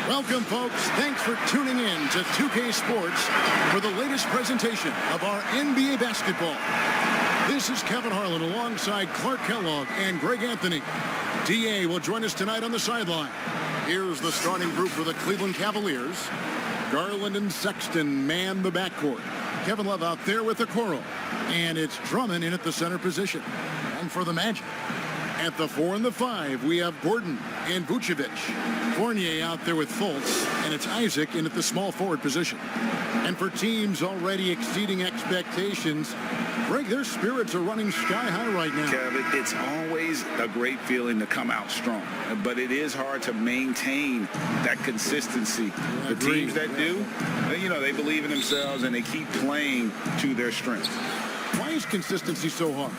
Welcome, folks. Thanks for tuning in to 2K Sports for the latest presentation of our NBA basketball. This is Kevin Harlan alongside Clark Kellogg and Greg Anthony. DA will join us tonight on the sideline. Here's the starting group for the Cleveland Cavaliers. Garland and Sexton man the backcourt. Kevin Love out there with the Okoro. And it's Drummond in at the center position. And for the Magic, at the 4 and the 5, we have Gordon and Vucevic. Fournier out there with Fultz, and it's Isaac in at the small forward position. And for teams already exceeding expectations, Greg, their spirits are running sky high right now. Kevin, it's always a great feeling to come out strong, but it is hard to maintain that consistency. The teams that do, they believe in themselves and they keep playing to their strengths. Why is consistency so hard?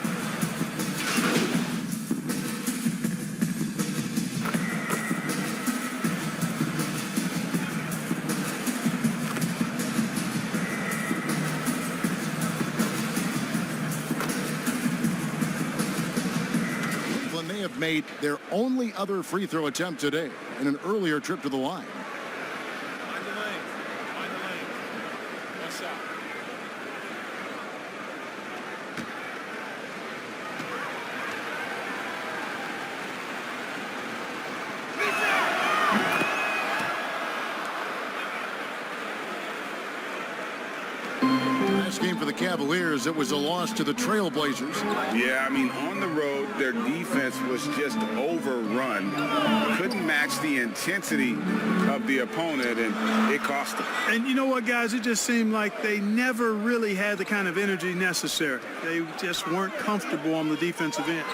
Made their only other free throw attempt today in an earlier trip to the line. Find the lane. What's up? Last game for the Cavaliers, it was a loss to the Trailblazers. Yeah, on the road, their defense was just overrun. Couldn't match the intensity of the opponent, and it cost them. And you know what, guys? It just seemed like they never really had the kind of energy necessary. They just weren't comfortable on the defensive end.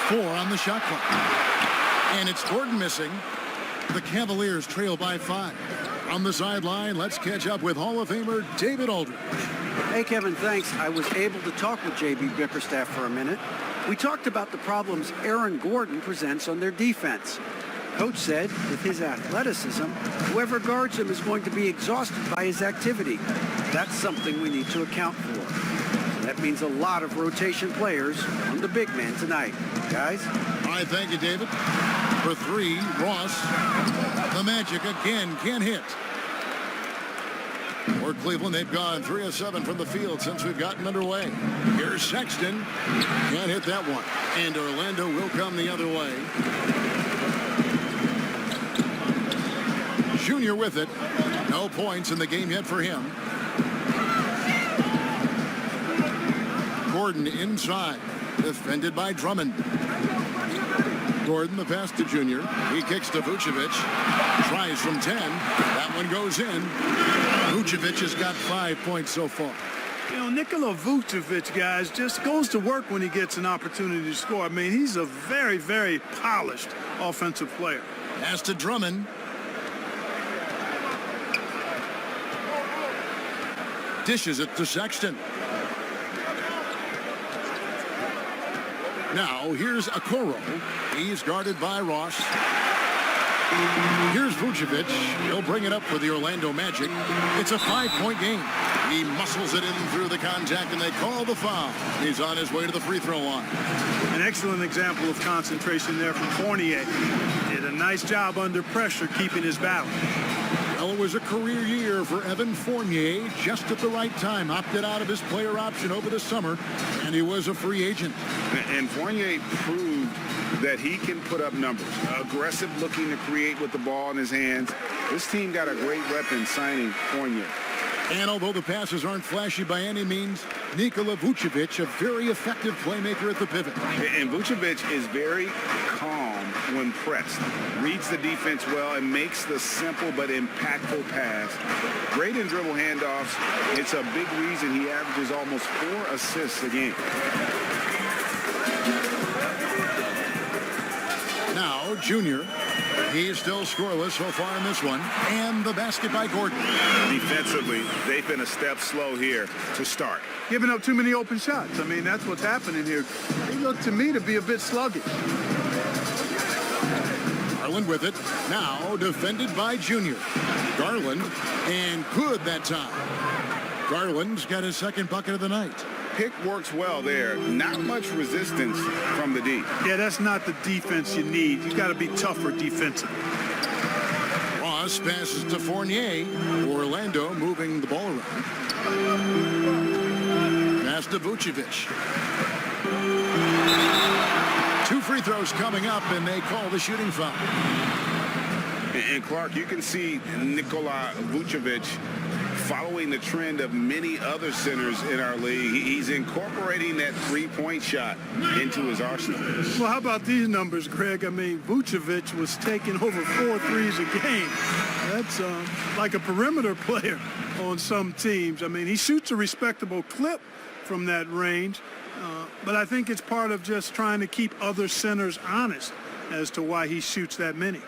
4 on the shot clock. And it's Gordon missing. The Cavaliers trail by 5. On the sideline, let's catch up with Hall of Famer David Aldridge. Hey, Kevin, thanks. I was able to talk with J.B. Bickerstaff for a minute. We talked about the problems Aaron Gordon presents on their defense. Coach said, with his athleticism, whoever guards him is going to be exhausted by his activity. That's something we need to account for. That means a lot of rotation players on the big man tonight. Guys? All right, thank you, David. For 3, Ross. The Magic again can't hit. For Cleveland, they've gone 3 of 7 from the field since we've gotten underway. Here's Sexton. Can't hit that one. And Orlando will come the other way. Junior with it. No points in the game yet for him. Gordon inside. Defended by Drummond. Gordon, the pass to Junior. He kicks to Vucevic. Tries from 10. That one goes in. Vucevic has got 5 points so far. You know, Nikola Vucevic, guys, just goes to work when he gets an opportunity to score. I mean, he's a very, very polished offensive player. Pass to Drummond. Dishes it to Sexton. Now, here's Okoro. He's guarded by Ross. Here's Vucevic. He'll bring it up for the Orlando Magic. It's a 5-point game. He muscles it in through the contact, and they call the foul. He's on his way to the free throw line. An excellent example of concentration there from Fournier. Did a nice job under pressure keeping his balance. Well, it was a career year for Evan Fournier, just at the right time. Opted out of his player option over the summer, and he was a free agent. And Fournier proved that he can put up numbers. Aggressive looking to create with the ball in his hands. This team got a great rep in signing Fournier. And although the passes aren't flashy by any means, Nikola Vucevic, a very effective playmaker at the pivot. And Vucevic is very calm when pressed. Reads the defense well and makes the simple but impactful pass. Great in dribble handoffs. It's a big reason he averages almost 4 assists a game. Now, Junior. He's still scoreless so far in this one. And the basket by Gordon. Defensively, they've been a step slow here to start. Giving up too many open shots. I mean, that's what's happening here. They look to me to be a bit sluggish. Garland with it. Now defended by Junior. Garland, and good that time. Garland's got his second bucket of the night. Pick works well there. Not much resistance from the D. Yeah, that's not the defense you need. You got to be tougher defensively. Ross passes to Fournier. Orlando moving the ball around. Pass to Vucevic. 2 free throws coming up, and they call the shooting foul. And Clark, you can see Nikola Vucevic following the trend of many other centers in our league. He's incorporating that three-point shot into his arsenal. Well, how about these numbers, Greg? I mean, Vucevic was taking over 4 threes a game. That's like a perimeter player on some teams. I mean, he shoots a respectable clip from that range, but I think it's part of just trying to keep other centers honest as to why he shoots that many.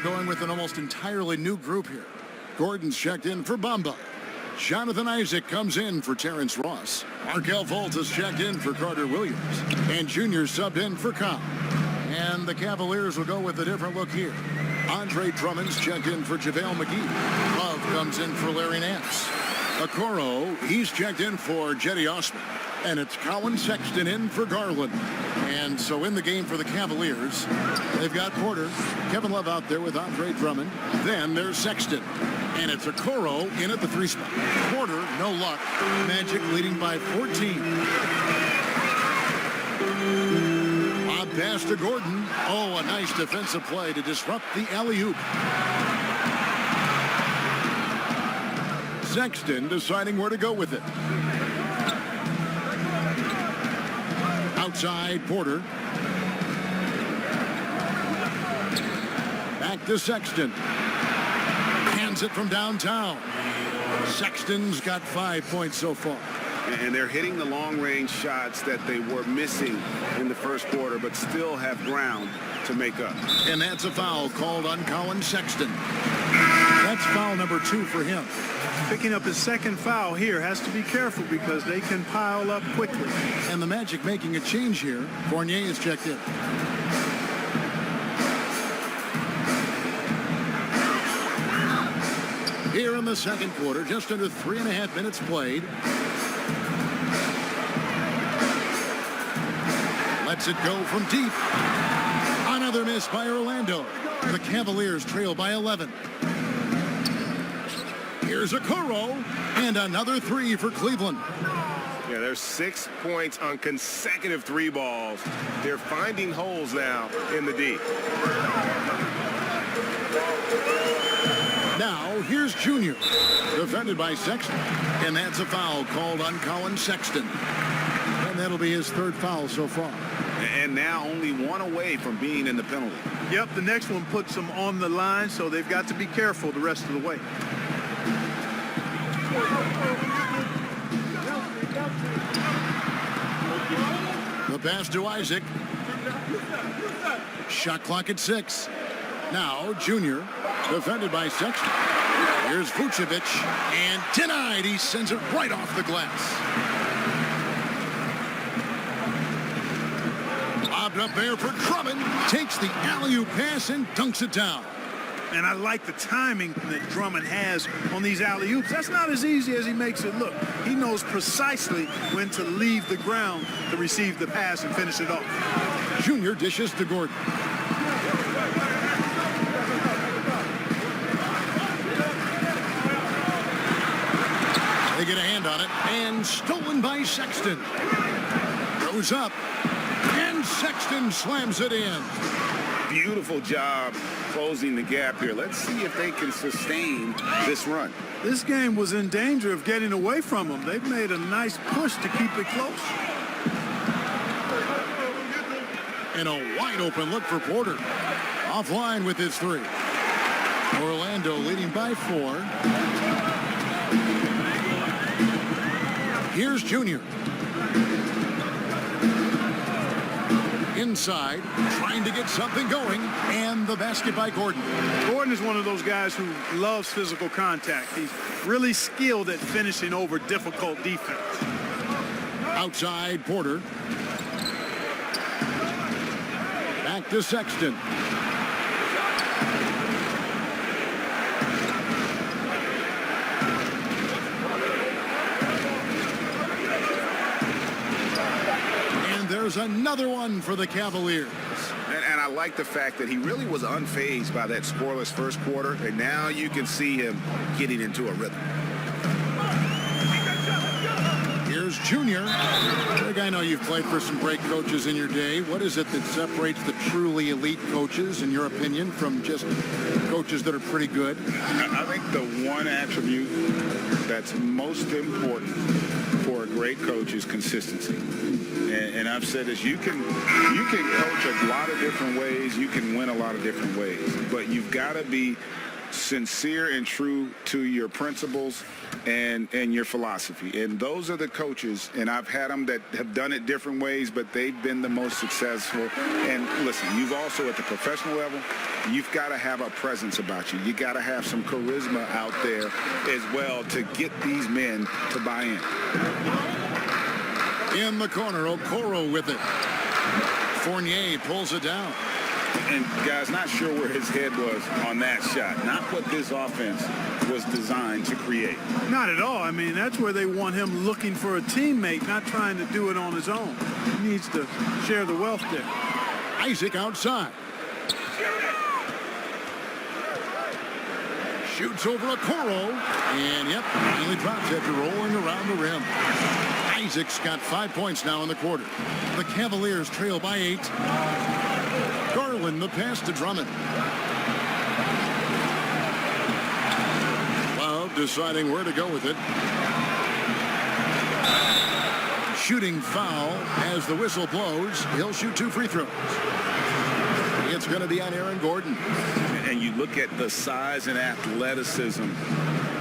Going with an almost entirely new group here. Gordon's checked in for Bamba. Jonathan Isaac comes in for Terrence Ross. Markel Fultz has checked in for Carter Williams. And Junior subbed in for Cobb. And the Cavaliers will go with a different look here. Andre Drummond's checked in for JaVale McGee. Love comes in for Larry Nance. Okoro, he's checked in for Jetty Osman. And it's Colin Sexton in for Garland. And so in the game for the Cavaliers, they've got Porter, Kevin Love out there with Andre Drummond. Then there's Sexton. And it's Okoro in at the 3 spot. Porter, no luck. Magic leading by 14. Lob pass to Gordon. Oh, a nice defensive play to disrupt the alley-oop. Sexton deciding where to go with it. Outside, Porter. Back to Sexton. Hands it from downtown. Sexton's got 5 points so far. And they're hitting the long-range shots that they were missing in the first quarter, but still have ground to make up. And that's a foul called on Colin Sexton. That's foul number 2 for him. Picking up his second foul here, has to be careful because they can pile up quickly. And the Magic making a change here. Fournier is checked in. Here in the second quarter, just under 3.5 minutes played. Lets it go from deep. Another miss by Orlando. The Cavaliers trail by 11. Here's Okoro, and another three for Cleveland. Yeah, there's 6 points on consecutive three balls. They're finding holes now in the D. Now, here's Junior, defended by Sexton. And that's a foul called on Colin Sexton. And that'll be his third foul so far. And now only one away from being in the penalty. Yep, the next one puts them on the line, so they've got to be careful the rest of the way. The pass to Isaac. Shot clock at 6. Now, Junior, defended by Sexton. Here's Vucevic, and denied. He sends it right off the glass. Lobbed up there for Drummond. Takes the alley-oop pass and dunks it down. And I like the timing that Drummond has on these alley-oops. That's not as easy as he makes it look. He knows precisely when to leave the ground to receive the pass and finish it off. Junior dishes to Gordon. They get a hand on it, and stolen by Sexton. Goes up, and Sexton slams it in. Beautiful job closing the gap here. Let's see if they can sustain this run. This game was in danger of getting away from them. They've made a nice push to keep it close. And a wide open look for Porter. Offline with his three. Orlando leading by 4. Here's Junior. Inside, trying to get something going, and the basket by Gordon. Gordon is one of those guys who loves physical contact. He's really skilled at finishing over difficult defense. Outside, Porter. Back to Sexton. There's another one for the Cavaliers. And I like the fact that he really was unfazed by that scoreless first quarter, and now you can see him getting into a rhythm. Here's Junior. Greg, I know you've played for some great coaches in your day. What is it that separates the truly elite coaches, in your opinion, from just coaches that are pretty good? I think the one attribute that's most important for a great coach is consistency. And I've said this, you can coach a lot of different ways, you can win a lot of different ways, but you've got to be sincere and true to your principles and your philosophy. And those are the coaches, and I've had them that have done it different ways, but they've been the most successful. And listen, you've also at the professional level, you've got to have a presence about you. You got to have some charisma out there as well to get these men to buy in. In the corner, Okoro with it. Fournier pulls it down. And guys, not sure where his head was on that shot. Not what this offense was designed to create. Not at all. I mean, that's where they want him looking for a teammate, not trying to do it on his own. He needs to share the wealth there. Isaac outside. Shoots over Okoro. And, yep, finally drops after rolling around the rim. Isaac's got 5 points now in the quarter. The Cavaliers trail by 8. Garland, the pass to Drummond. Love deciding where to go with it. Shooting foul as the whistle blows. He'll shoot 2 free throws. It's going to be on Aaron Gordon. And you look at the size and athleticism.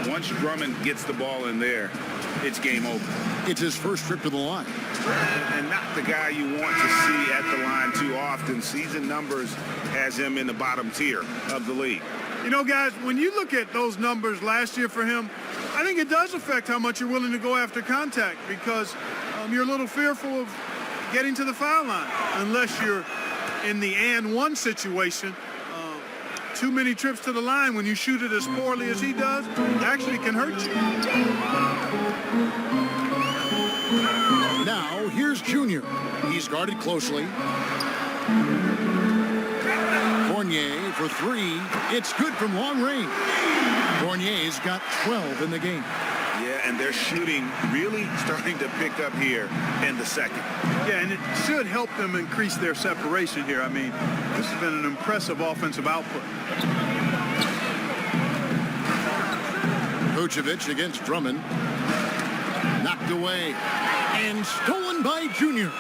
Once Drummond gets the ball in there, it's game over. It's his first trip to the line. And not the guy you want to see at the line too often. Season numbers has him in the bottom tier of the league. You know, guys, when you look at those numbers last year for him, I think it does affect how much you're willing to go after contact because you're a little fearful of getting to the foul line unless you're in the and one situation too many trips to the line when you shoot it as poorly as he does actually can hurt you. Now, here's Junior. He's guarded closely. Fournier for three. It's good from long range. Fournier's got 12 in the game. Yeah, and their shooting really starting to pick up here in the second. Yeah, and it should help them increase their separation here. I mean, this has been an impressive offensive output. Vucevic against Drummond. Knocked away and stolen by Junior.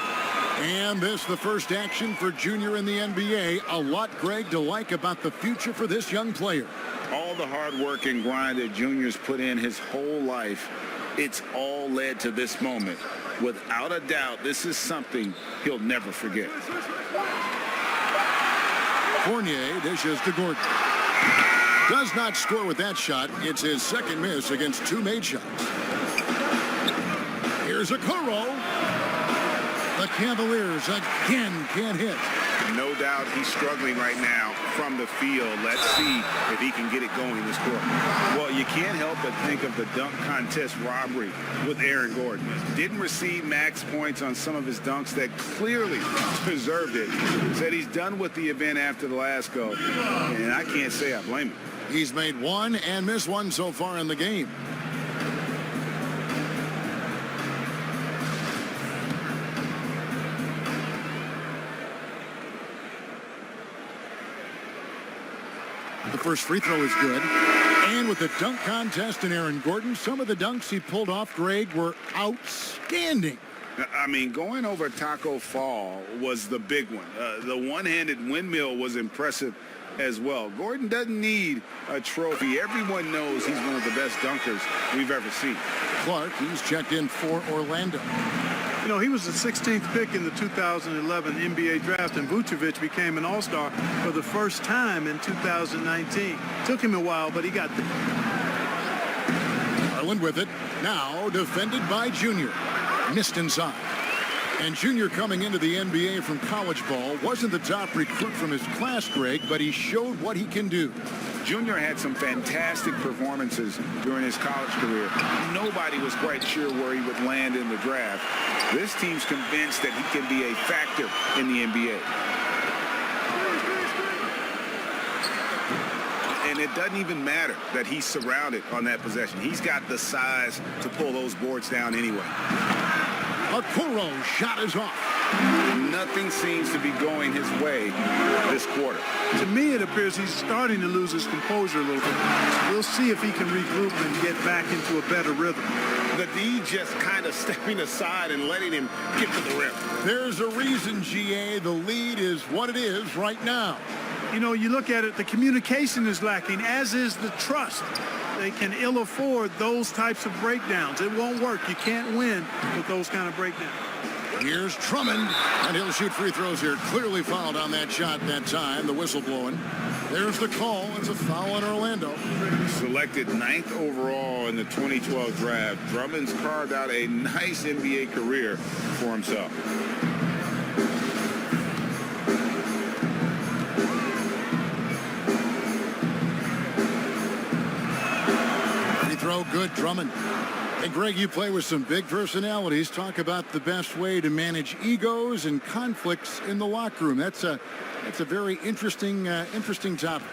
And this the first action for Junior in the NBA. A lot, Greg, to like about the future for this young player. All the hard work and grind that Junior's put in his whole life, it's all led to this moment. Without a doubt, this is something he'll never forget. Fournier dishes to Gordon. Does not score with that shot. It's his second miss against two made shots. Here's Okoro. The Cavaliers again can't hit. No doubt he's struggling right now from the field. Let's see if he can get it going this quarter. Well, you can't help but think of the dunk contest robbery with Aaron Gordon. Didn't receive max points on some of his dunks that clearly deserved it. Said he's done with the event after the last go, and I can't say I blame him. He's made one and missed one so far in the game. The first free throw is good. And with the dunk contest and Aaron Gordon, some of the dunks he pulled off, Greg, were outstanding. I mean, going over Taco Fall was the big one. The one-handed windmill was impressive as well. Gordon doesn't need a trophy. Everyone knows he's one of the best dunkers we've ever seen. Clark, he's checked in for Orlando. You know, he was the 16th pick in the 2011 NBA draft, and Vucevic became an All-Star for the first time in 2019. Took him a while, but he got there. Garland with it. Now defended by Junior. Missed inside. And Junior, coming into the NBA from college ball, wasn't the top recruit from his class, Greg, but he showed what he can do. Junior had some fantastic performances during his college career. Nobody was quite sure where he would land in the draft. This team's convinced that he can be a factor in the NBA. And it doesn't even matter that he's surrounded on that possession. He's got the size to pull those boards down anyway. Okoro shot is off. Nothing seems to be going his way this quarter. To me, it appears he's starting to lose his composure a little bit. We'll see if he can regroup and get back into a better rhythm. The D just kind of stepping aside and letting him get to the rim. There's a reason, GA, the lead is what it is right now. You know, you look at it, the communication is lacking, as is the trust. They can ill afford those types of breakdowns. It won't work. You can't win with those kind of breakdowns. Here's Drummond, and he'll shoot free throws here. Clearly fouled on that shot that time, the whistle blowing. There's the call. It's a foul in Orlando. Selected 9th overall in the 2012 draft, Drummond's carved out a nice NBA career for himself. Free throw, good, Drummond. Hey, Greg, you play with some big personalities. Talk about the best way to manage egos and conflicts in the locker room. That's a very interesting topic.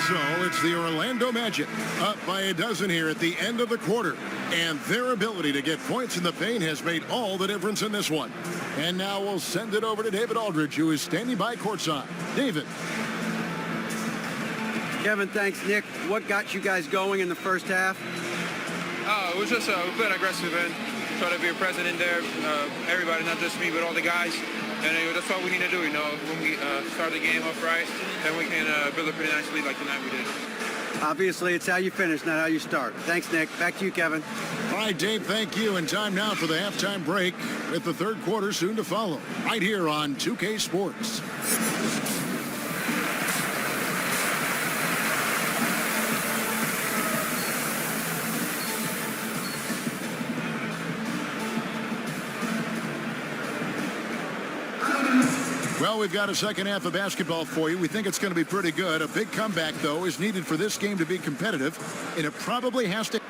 So it's the Orlando Magic up by a dozen here at the end of the quarter. And their ability to get points in the paint has made all the difference in this one. And now we'll send it over to David Aldridge, who is standing by courtside. David. Kevin, thanks, Nick. What got you guys going in the first half? It was just we played aggressive and try to be present in there. Everybody, not just me, but all the guys. And that's what we need to do, you know. When we start the game off right, then we can build a pretty nice lead like tonight we did. Obviously, it's how you finish, not how you start. Thanks, Nick. Back to you, Kevin. All right, Dave, thank you. And time now for the halftime break with the third quarter soon to follow. Right here on 2K Sports. Well, we've got a second half of basketball for you. We think it's going to be pretty good. A big comeback, though, is needed for this game to be competitive, and it probably has to.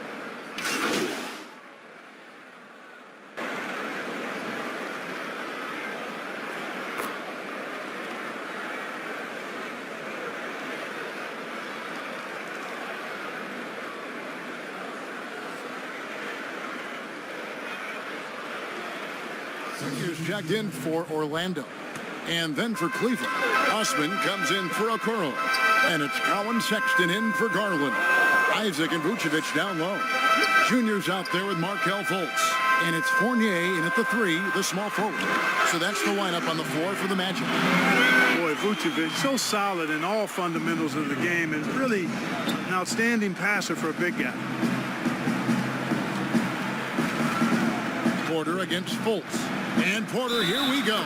Here's checked in for Orlando. And then for Cleveland, Osman comes in for a curl. And it's Colin Sexton in for Garland. Isaac and Vucevic down low. Junior's out there with Markelle Fultz. And it's Fournier in at the 3, the small forward. So that's the lineup on the floor for the Magic. Boy, Vucevic, so solid in all fundamentals of the game, and really an outstanding passer for a big guy. Porter against Fultz. And Porter, here we go.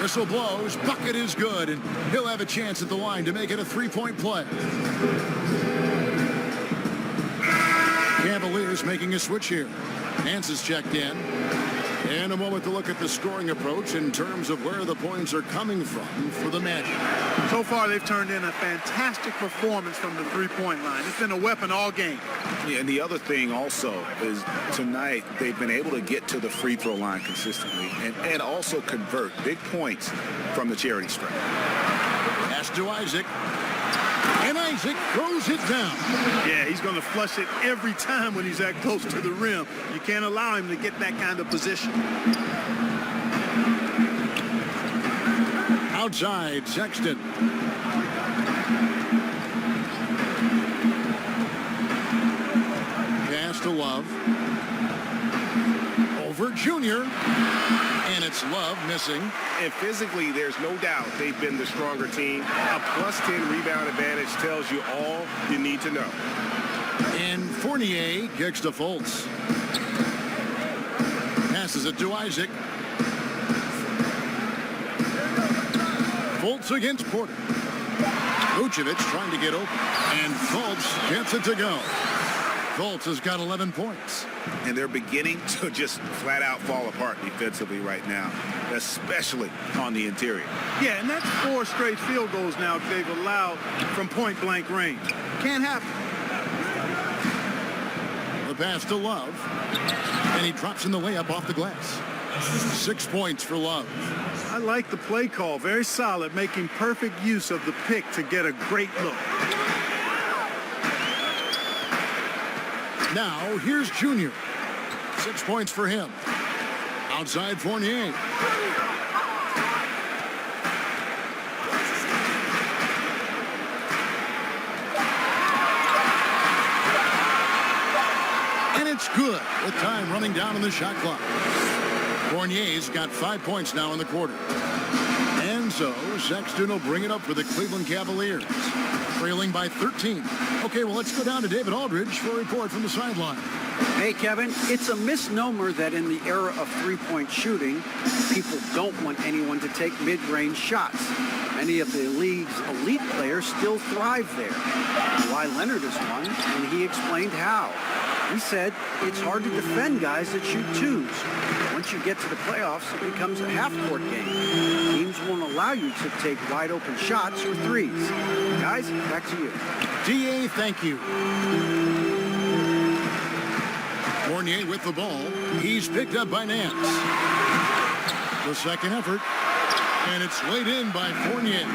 Whistle blows, bucket is good, and he'll have a chance at the line to make it a three-point play. Cavaliers making a switch here. Nance is checked in. And a moment to look at the scoring approach in terms of where the points are coming from for the Magic. So far, they've turned in a fantastic performance from the three-point line. It's been a weapon all game. Yeah, and the other thing also is tonight they've been able to get to the free throw line consistently and also convert big points from the charity stripe. Pass to Isaac. And Isaac throws it down. Yeah, he's going to flush it every time when he's that close to the rim. You can't allow him to get that kind of position. Outside, Sexton. Pass to Love. Over Junior. And it's Love missing. And physically, there's no doubt they've been the stronger team. A +10 rebound advantage tells you all you need to know. And Fournier kicks to Fultz. Passes it to Isaac. Fultz against Porter. Vucevic trying to get open. And Fultz gets it to go. Fultz has got 11 points. And they're beginning to just flat out fall apart defensively right now, especially on the interior. Yeah, and that's 4 straight field goals now they've allowed from point-blank range. Can't happen. The pass to Love. And he drops in the layup off the glass. 6 points for Love. I like the play call. Very solid, making perfect use of the pick to get a great look. Now, here's Junior. 6 points for him. Outside Fournier. And it's good with time running down on the shot clock. Fournier's got 5 points now in the quarter. And so Sexton will bring it up for the Cleveland Cavaliers, trailing by 13. Okay, well, let's go down to David Aldridge for a report from the sideline. Hey, Kevin, it's a misnomer that in the era of three-point shooting, people don't want anyone to take mid-range shots. Many of the league's elite players still thrive there. Kawhi Leonard is one, and he explained how. He said it's hard to defend guys that shoot twos. Once you get to the playoffs, it becomes a half-court game. Teams won't allow you to take wide-open shots or threes. Guys, back to you. D.A., thank you. Fournier with the ball. He's picked up by Nance. The second effort. And it's laid in by Fournier.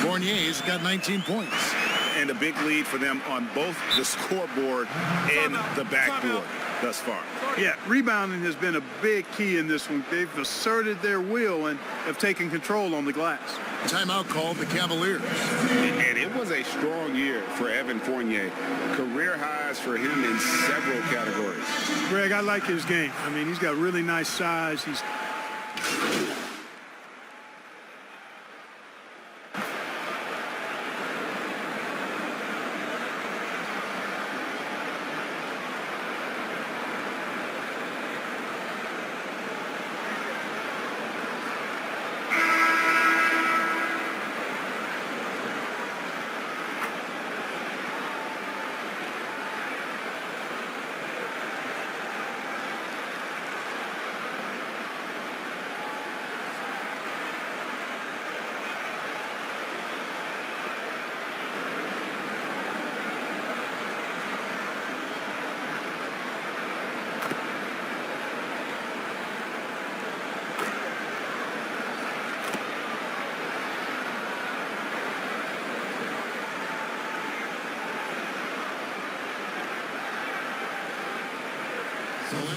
Fournier's got 19 points. And a big lead for them on both the scoreboard and the backboard thus far. Yeah, rebounding has been a big key in this one. They've asserted their will and have taken control on the glass. Timeout called the Cavaliers. And it was a strong year for Evan Fournier. Career highs for him in several categories. Greg, I like his game. I mean, he's got really nice size. He's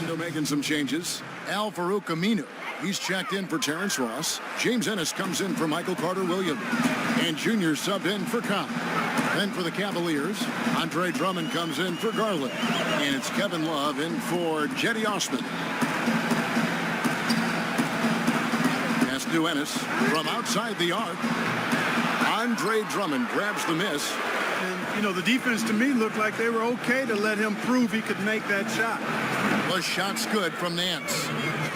Orlando making some changes. Al Farouk Aminu, he's checked in for Terrence Ross. James Ennis comes in for Michael Carter-Williams. And Junior subbed in for Cobb. Then for the Cavaliers, Andre Drummond comes in for Garland. And it's Kevin Love in for Jetty Osman. Pass to Ennis from outside the arc. Andre Drummond grabs the miss. And, you know, the defense to me looked like they were okay to let him prove he could make that shot. The shot's good from Nance.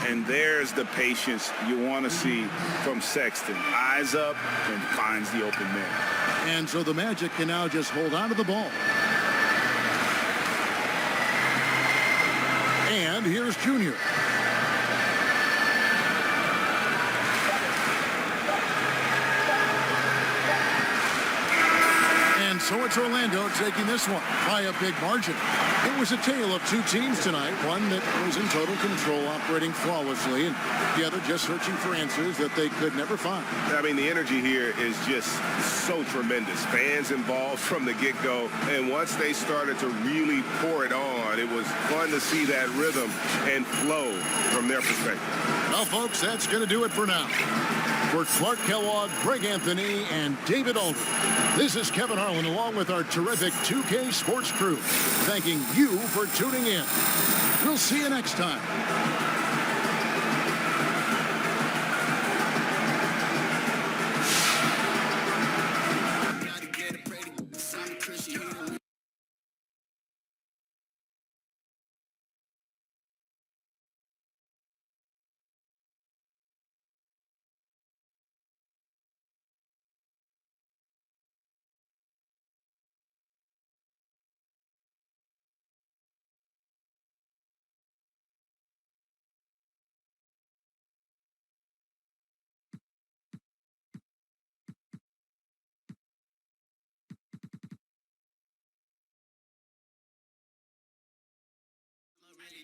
And there's the patience you want to see from Sexton. Eyes up and finds the open man. And so the Magic can now just hold on to the ball. And here's Junior. And so it's Orlando taking this one by a big margin. It was a tale of two teams tonight, one that was in total control, operating flawlessly, and the other just searching for answers that they could never find. I mean, the energy here is just so tremendous. Fans involved from the get-go, and once they started to really pour it on, it was fun to see that rhythm and flow from their perspective. Well, folks, that's going to do it for now. For Clark Kellogg, Greg Anthony, and David Aldridge, this is Kevin Harlan along with our terrific 2K Sports crew, thanking you for tuning in. We'll see you next time.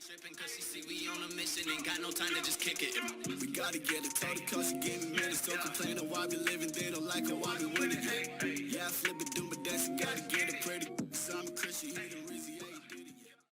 Tripping cause she see we on a mission, ain't got no time to just kick it. We gotta get it, told the cause she getting mad, still complaining why we living, they don't like it, why we winning.